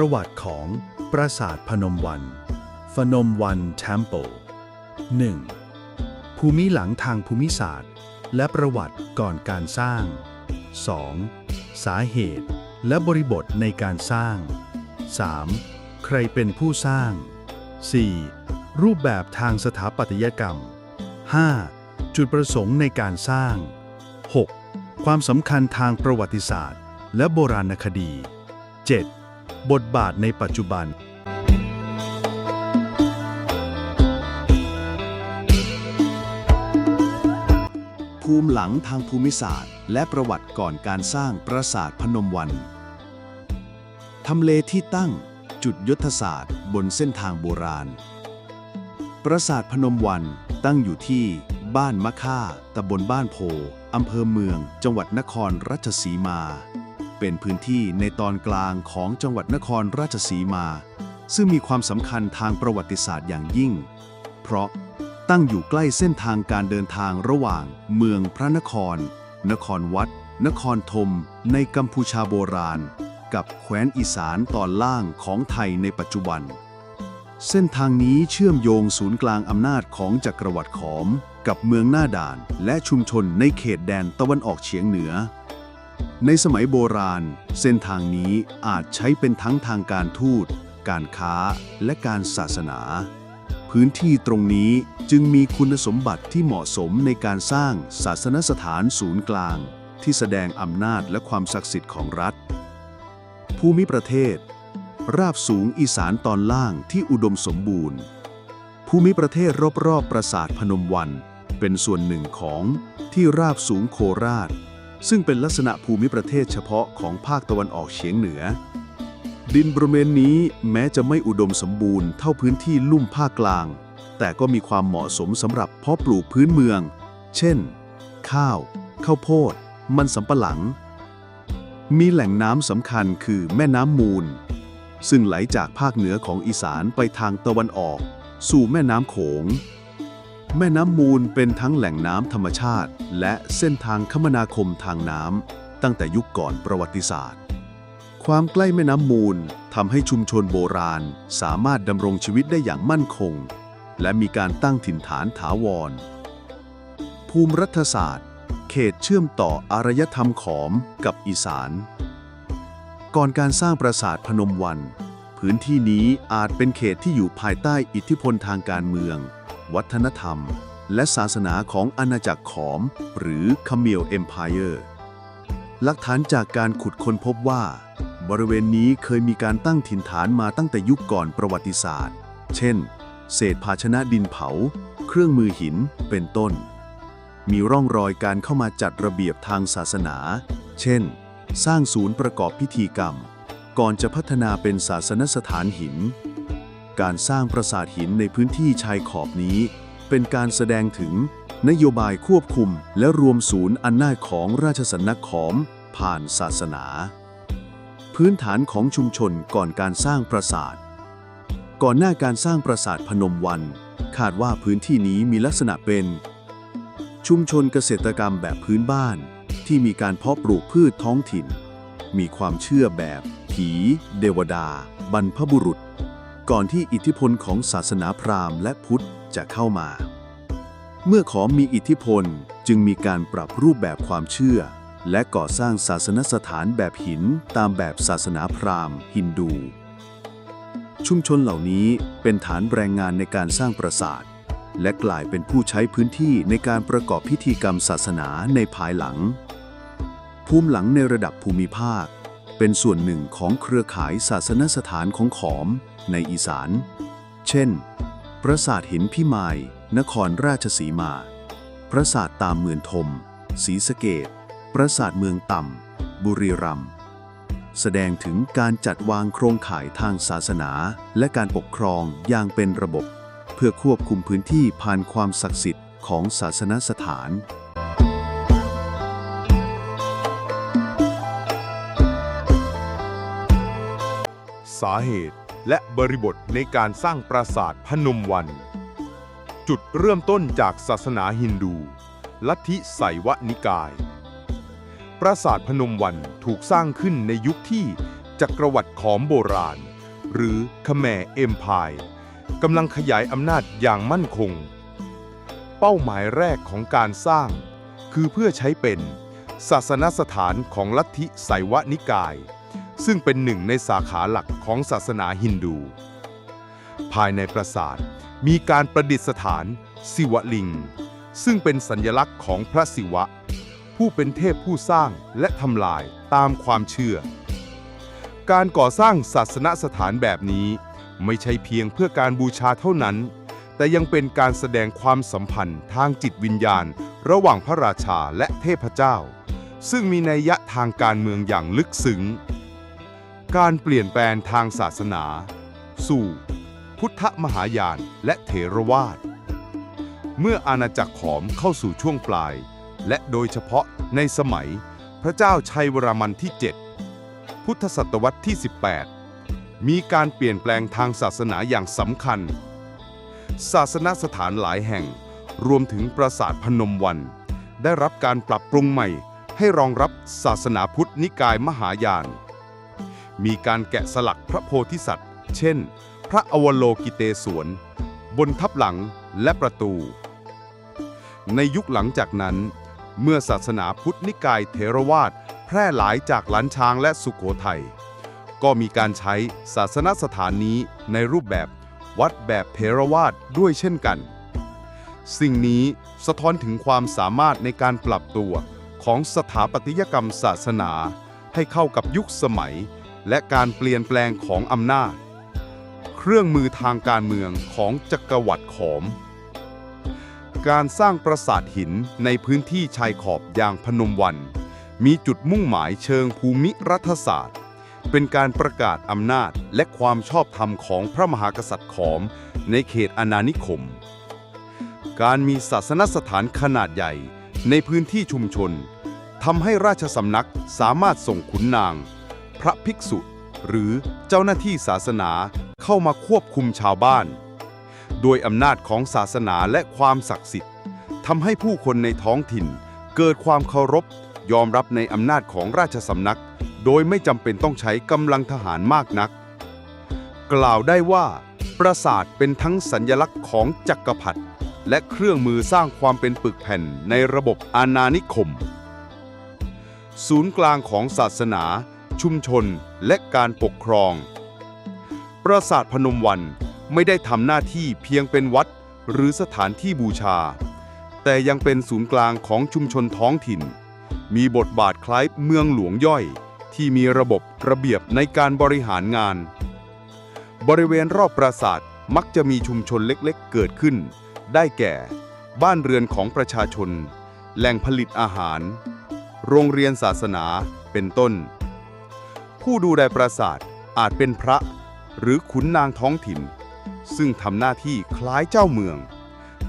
ประวัติของปราสาทพนมวันพนมวัน Temple 1. ภูมิหลังทางภูมิศาสตร์และประวัติก่อนการสร้าง 2. สาเหตุและบริบทในการสร้าง 3. ใครเป็นผู้สร้าง 4. รูปแบบทางสถาปัตยกรรม 5. จุดประสงค์ในการสร้าง 6. ความสำคัญทางประวัติศาสตร์และโบราณคดี 7. บทบาทในปัจจุบันภูมิหลังทางภูมิศาสตร์และประวัติก่อนการสร้างปราสาทพนมวันทำเลที่ตั้งจุดยุทธศาสตร์บนเส้นทางโบราณปราสาทพนมวันตั้งอยู่ที่บ้านมะค่าตำบลบ้านโพอำเภอเมืองจังหวัดนครราชสีมาเป็นพื้นที่ในตอนกลางของจังหวัดนครราชสีมาซึ่งมีความสำคัญทางประวัติศาสตร์อย่างยิ่งเพราะตั้งอยู่ใกล้เส้นทางการเดินทางระหว่างเมืองพระนครนครวัดนครธมในกัมพูชาโบราณกับแคว้นอีสานตอนล่างของไทยในปัจจุบันเส้นทางนี้เชื่อมโยงศูนย์กลางอำนาจของจักรวรรดิขอมกับเมืองหน้าด่านและชุมชนในเขตแดนตะวันออกเฉียงเหนือในสมัยโบราณเส้นทางนี้อาจใช้เป็นทั้งทางการทูตการค้าและการศาสนาพื้นที่ตรงนี้จึงมีคุณสมบัติที่เหมาะสมในการสร้างศาสนสถานศูนย์กลางที่แสดงอำนาจและความศักดิ์สิทธิ์ของรัฐภูมิประเทศราบสูงอีสานตอนล่างที่อุดมสมบูรณ์ภูมิประเทศรอบๆปราสาทพนมวันเป็นส่วนหนึ่งของที่ราบสูงโคราชซึ่งเป็นลักษณะภูมิประเทศเฉพาะของภาคตะวันออกเฉียงเหนือดินบริเวณนี้แม้จะไม่อุดมสมบูรณ์เท่าพื้นที่ลุ่มภาคกลางแต่ก็มีความเหมาะสมสำหรับเพาะปลูกพื้นเมืองเช่นข้าวโพดมันสำปะหลังมีแหล่งน้ำสำคัญคือแม่น้ำมูลซึ่งไหลจากภาคเหนือของอีสานไปทางตะวันออกสู่แม่น้ำโขงแม่น้ำมูลเป็นทั้งแหล่งน้ำธรรมชาติและเส้นทางคมนาคมทางน้ำตั้งแต่ยุคก่อนประวัติศาสตร์ความใกล้แม่น้ำมูลทำให้ชุมชนโบราณสามารถดำรงชีวิตได้อย่างมั่นคงและมีการตั้งถิ่นฐานถาวรภูมิรัฐศาสตร์เขตเชื่อมต่ออารยธรรมขอมกับอีสานก่อนการสร้างปราสาทพนมวันพื้นที่นี้อาจเป็นเขตที่อยู่ภายใต้อิทธิพลทางการเมืองวัฒนธรรมและศาสนาของอาณาจักรขอมหรือคาเมลเอ็มไพร์หลักฐานจากการขุดค้นพบว่าบริเวณนี้เคยมีการตั้งถิ่นฐานมาตั้งแต่ยุคก่อนประวัติศาสตร์เช่นเศษภาชนะดินเผาเครื่องมือหินเป็นต้นมีร่องรอยการเข้ามาจัดระเบียบทางศาสนาเช่นสร้างศูนย์ประกอบพิธีกรรมก่อนจะพัฒนาเป็นศาสนสถานหินการสร้างปราสาทหินในพื้นที่ชายขอบนี้เป็นการแสดงถึงนโยบายควบคุมและรวมศูนย์อำนาจของราชสำนักขอมผ่านศาสนาพื้นฐานของชุมชนก่อนการสร้างปราสาทก่อนหน้าการสร้างปราสาทพนมวันคาดว่าพื้นที่นี้มีลักษณะเป็นชุมชนเกษตรกรรมแบบพื้นบ้านที่มีการเพาะปลูกพืชท้องถิ่นมีความเชื่อแบบผีเทวดาบรรพบุรุษก่อนที่อิทธิพลของศาสนาพราหมณ์และพุทธจะเข้ามาเมื่อขอมมีอิทธิพลจึงมีการปรับรูปแบบความเชื่อและก่อสร้างศาสนสถานแบบหินตามแบบศาสนาพราหมณ์ฮินดูชุมชนเหล่านี้เป็นฐานแรงงานในการสร้างปราสาทและกลายเป็นผู้ใช้พื้นที่ในการประกอบพิธีกรรมศาสนาในภายหลังภูมิหลังในระดับภูมิภาคเป็นส่วนหนึ่งของเครือข่ายศาสนสถานของขอมในอีสานเช่นปราสาทหินพิมายนครราชสีมาปราสาทตามเมืองธมศรีสะเกษปราสาทเมืองต่ำบุรีรัมย์แสดงถึงการจัดวางโครงข่ายทางศาสนาและการปกครองอย่างเป็นระบบเพื่อควบคุมพื้นที่ผ่านความศักดิ์สิทธิ์ของศาสนสถานสาเหตุและบริบทในการสร้างปราสาทพนมวันจุดเริ่มต้นจากศาสนาฮินดูลัทธิไสยวนิกายปราสาทพนมวันถูกสร้างขึ้นในยุคที่ จักรวรรดิขอมโบราณ หรือคแมร์เอ็มไพร์กำลังขยายอำนาจอย่างมั่นคง เป้าหมายแรกของการสร้างคือเพื่อใช้เป็นศาสนสถานของลัทธิไสยวนิกาย ซึ่งเป็นหนึ่งในสาขาหลักของศาสนาฮินดู ภายในปราสาทมีการประดิษฐานศิวลิง ซึ่งเป็นสัญลักษณ์ของพระศิวะ ผู้เป็นเทพผู้สร้างและทำลายตามความเชื่อ การก่อสร้างศาสนสถานแบบนี้ไม่ใช่เพียงเพื่อการบูชาเท่านั้น แต่ยังเป็นการแสดงความสัมพันธ์ทางจิตวิญญาณระหว่างพระราชาและเทพเจ้า ซึ่งมีนัยยะทางการเมืองอย่างลึกซึ้ง การเปลี่ยนแปลงทางศาสนา สู่พุทธมหายานและเถรวาท เมื่ออาณาจักรขอมเข้าสู่ช่วงปลาย และโดยเฉพาะในสมัยพระเจ้าชัยวรมันที่ 7 พุทธศตวรรษที่ 18 มีการเปลี่ยนแปลงทางศาสนาอย่างสำคัญ ศาสนสถานหลายแห่งรวมถึงปราสาทพนมวันได้รับการปรับปรุงใหม่ให้รองรับศาสนาพุทธนิกายมหายาน มีการแกะสลักพระโพธิสัตว์ เช่น พระอวโลกิเตศวรบนทับหลังและประตู ในยุคหลังจากนั้น เมื่อศาสนาพุทธนิกายเถรวาทแพร่หลายจากล้านช้างและสุโขทัย ก็มีการใช้ศาสนสถานนี้ในรูปแบบวัดแบบเถรวาทด้วยเช่นกัน สิ่งนี้สะท้อนถึงความสามารถในการปรับตัวของสถาปัตยกรรมศาสนาให้เข้ากับยุคสมัยและการเปลี่ยนแปลงของอำนาจ เครื่องมือทางการเมืองของจักรวรรดิขอม การสร้างปราสาทหินในพื้นที่ชายขอบอย่างพนมวันมีจุดมุ่งหมายเชิงภูมิรัฐศาสตร์ เป็นการประกาศอำนาจและความชอบธรรมของพระมหากษัตริย์ขอมในเขตอาณานิคม การมีศาสนสถานขนาดใหญ่ในพื้นที่ชุมชนทำให้ราชสำนักสามารถส่งขุนนาง พระภิกษุ หรือเจ้าหน้าที่ศาสนาเข้ามาควบคุมชาวบ้าน โดยอำนาจของศาสนาและความศักดิ์สิทธิ์ทำให้ผู้คนในท้องถิ่นเกิดความเคารพยอมรับในอำนาจของราชสำนักโดยไม่จำเป็นต้องใช้กำลังทหารมากนัก กล่าวได้ว่าปราสาทเป็นทั้งสัญลักษณ์ของจักรพรรดิและเครื่องมือสร้างความเป็นปึกแผ่นในระบบอาณานิคม ศูนย์กลางของศาสนา ชุมชนและการปกครอง ปราสาทพนมวันไม่ได้ทำหน้าที่เพียงเป็นวัดหรือสถานที่บูชา แต่ยังเป็นศูนย์กลางของชุมชนท้องถิ่น มีบทบาทคล้ายเมืองหลวงย่อยที่มีระบบระเบียบในการบริหารงาน บริเวณรอบปราสาทมักจะมีชุมชนเล็กๆเกิดขึ้น ได้แก่ บ้านเรือนของประชาชน แหล่งผลิตอาหาร โรงเรียนศาสนาเป็นต้น ผู้ดูแลปราสาทอาจเป็นพระหรือขุนนางท้องถิ่น ซึ่งทำหน้าที่คล้ายเจ้าเมือง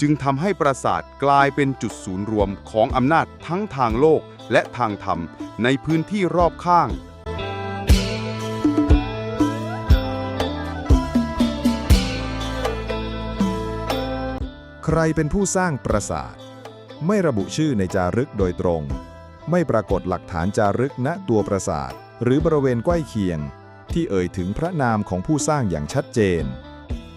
จึงทำให้ปราสาทกลายเป็นจุดศูนย์รวมของอำนาจทั้งทางโลกและทางธรรมในพื้นที่รอบข้าง ใครเป็นผู้สร้างปราสาทไม่ระบุชื่อในจารึกโดยตรง ไม่ปรากฏหลักฐานจารึกณตัวปราสาทหรือบริเวณใกล้เคียงที่เอ่ยถึงพระนามของผู้สร้างอย่างชัดเจน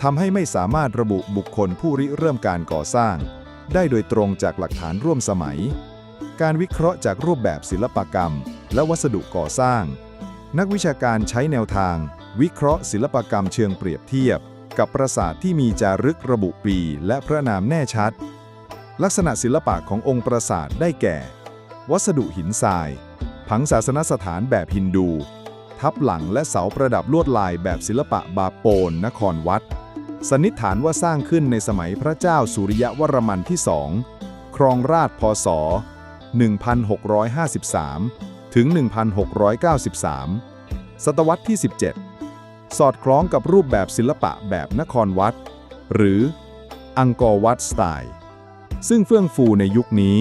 ทำให้ไม่สามารถระบุบุคคลผู้ริเริ่มการก่อสร้างได้โดยตรงจากหลักฐานร่วมสมัย การวิเคราะห์จากรูปแบบศิลปกรรมและวัสดุก่อสร้างนักวิชาการใช้แนวทางวิเคราะห์ศิลปกรรมเชิงเปรียบเทียบกับปราสาทที่มีจารึกระบุปีและพระนามแน่ชัดลักษณะศิลปะขององค์ปราสาทได้แก่วัสดุหินทรายผังศาสนสถานแบบฮินดูทับหลังและเสาประดับลวดลายแบบศิลปะบาโปนนครวัดสันนิษฐานว่าสร้างขึ้นในสมัยพระเจ้าสุริยวรมันที่2ครองราชย์พ.ศ. 1653 ถึง 1693 ศตวรรษที่ 17 สอดคล้องกับรูปแบบศิลปะแบบนครวัดหรืออังกอร์วัดสไตล์ซึ่งเฟื่องฟูในยุคนี้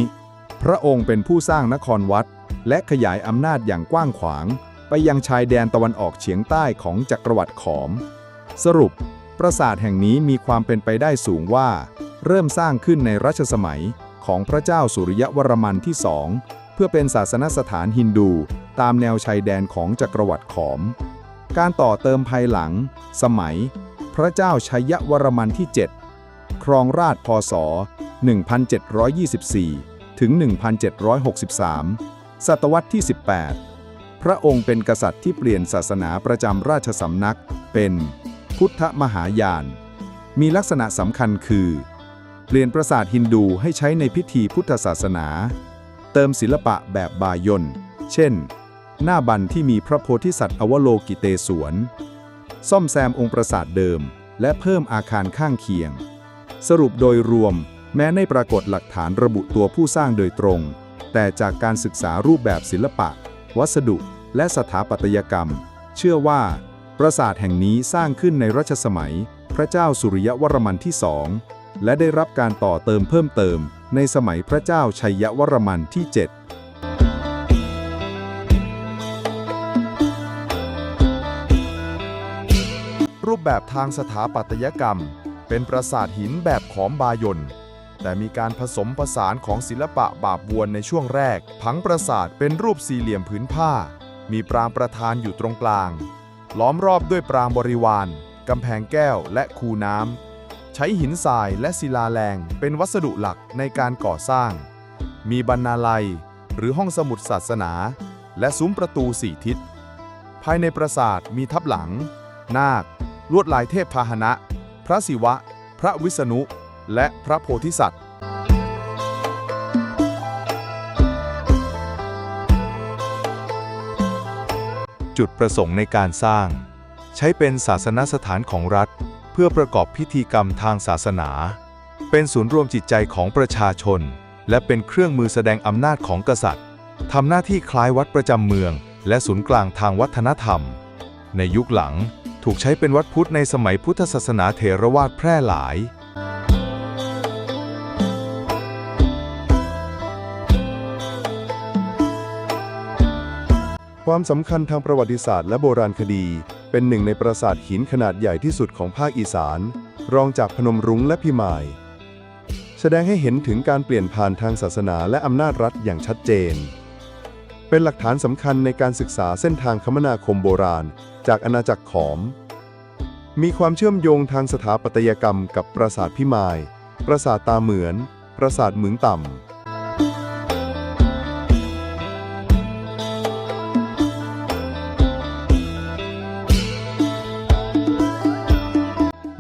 พระองค์เป็นผู้สร้างนครวัดและขยายอำนาจอย่างกว้างขวางไปยังชายแดนตะวันออกเฉียงใต้ของจักรวรรดิขอมสรุปปราสาทแห่งนี้มีความเป็นไปได้สูงว่าเริ่มสร้างขึ้นในรัชสมัยของพระเจ้าสุริยวรมันที่2เพื่อเป็นศาสนสถานฮินดูตามแนวชายแดนของจักรวรรดิขอม การต่อเติมภายหลัง สมัย พระเจ้าชัยวรมันที่ 7 ครองราชย์พ.ศ. 1724 ถึง 1763 ศตวรรษที่ 18 พระองค์เป็นกษัตริย์ที่เปลี่ยนศาสนาประจำราชสำนักเป็นพุทธมหายาน มีลักษณะสำคัญคือ เปลี่ยนปราสาทฮินดูให้ใช้ในพิธีพุทธศาสนา เติมศิลปะแบบบายอนเช่น หน้าบันที่มีพระโพธิสัตว์อวโลกิเตศวร ซ่อมแซมองค์ปราสาทเดิม และเพิ่มอาคารข้างเคียง สรุปโดยรวมแม้ไม่ปรากฏหลักฐานระบุตัวผู้สร้างโดยตรง แต่จากการศึกษารูปแบบศิลปะ วัสดุ และสถาปัตยกรรม เชื่อว่า ปราสาทแห่งนี้สร้างขึ้นในรัชสมัย พระเจ้าสุริยวรมันที่ 2 และได้รับการต่อเติมเพิ่มเติมในสมัยพระเจ้าชัยวรมันที่ 7รูปแบบทางสถาปัตยกรรมเป็นปราสาทหินแบบขอมบายอนแต่มีการผสมผสานของศิลปะบาบวนในช่วงแรกผังปราสาทเป็นรูปสี่เหลี่ยมผืนผ้ามีปรางประธานอยู่ตรงกลางล้อมรอบด้วยปรางบริวารกำแพงแก้วและคูน้ำใช้หินทรายและศิลาแรงเป็นวัสดุหลักในการก่อสร้างมีบรรณาลัยหรือห้องสมุดศาสนาและซุ้มประตูสี่ทิศภายในปราสาทมีทับหลังนาคลวดลายเทพพาหนะพระศิวะพระวิษณุและพระโพธิสัตว์จุดประสงค์ในการสร้างใช้เป็นศาสนสถานของรัฐเพื่อประกอบพิธีกรรมทางศาสนาเป็นศูนย์รวมจิตใจของประชาชนและเป็นเครื่องมือแสดงอำนาจของกษัตริย์ทำหน้าที่คล้ายวัดประจำเมืองและศูนย์กลางทางวัฒนธรรมในยุคหลังถูกใช้เป็นวัดพุทธในสมัยพุทธศาสนาเถรวาทแพร่หลายความสำคัญทางประวัติศาสตร์และโบราณคดีเป็นหนึ่งในปราสาทหินขนาดใหญ่ที่สุดของภาคอีสานรองจากพนมรุ้งและพิมายแสดงให้เห็นถึงการเปลี่ยนผ่านทางศาสนาและอำนาจรัฐอย่างชัดเจนเป็นหลักฐานสำคัญในการศึกษาเส้นทางคมนาคมโบราณจากอาณาจักรขอมมีความเชื่อมโยงทางสถาปัตยกรรมกับปราสาทพิมายปราสาทตาเหมือนปราสาทเหมืองต่ำ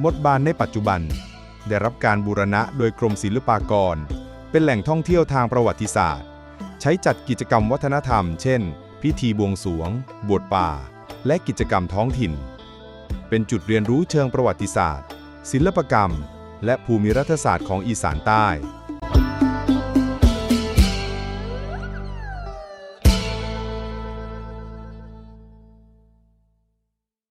มดบานในปัจจุบันได้รับการบูรณะโดยกรมศิลปากรเป็นแหล่งท่องเที่ยวทางประวัติศาสตร์ใช้จัดกิจกรรมวัฒนธรรมเช่นพิธีบวงสรวงบวชป่าและกิจกรรมท้องถิ่นเป็นจุดเรียนรู้เชิงประวัติศาสตร์ศิลปกรรมและภูมิรัฐศาสตร์ของอีสานใต้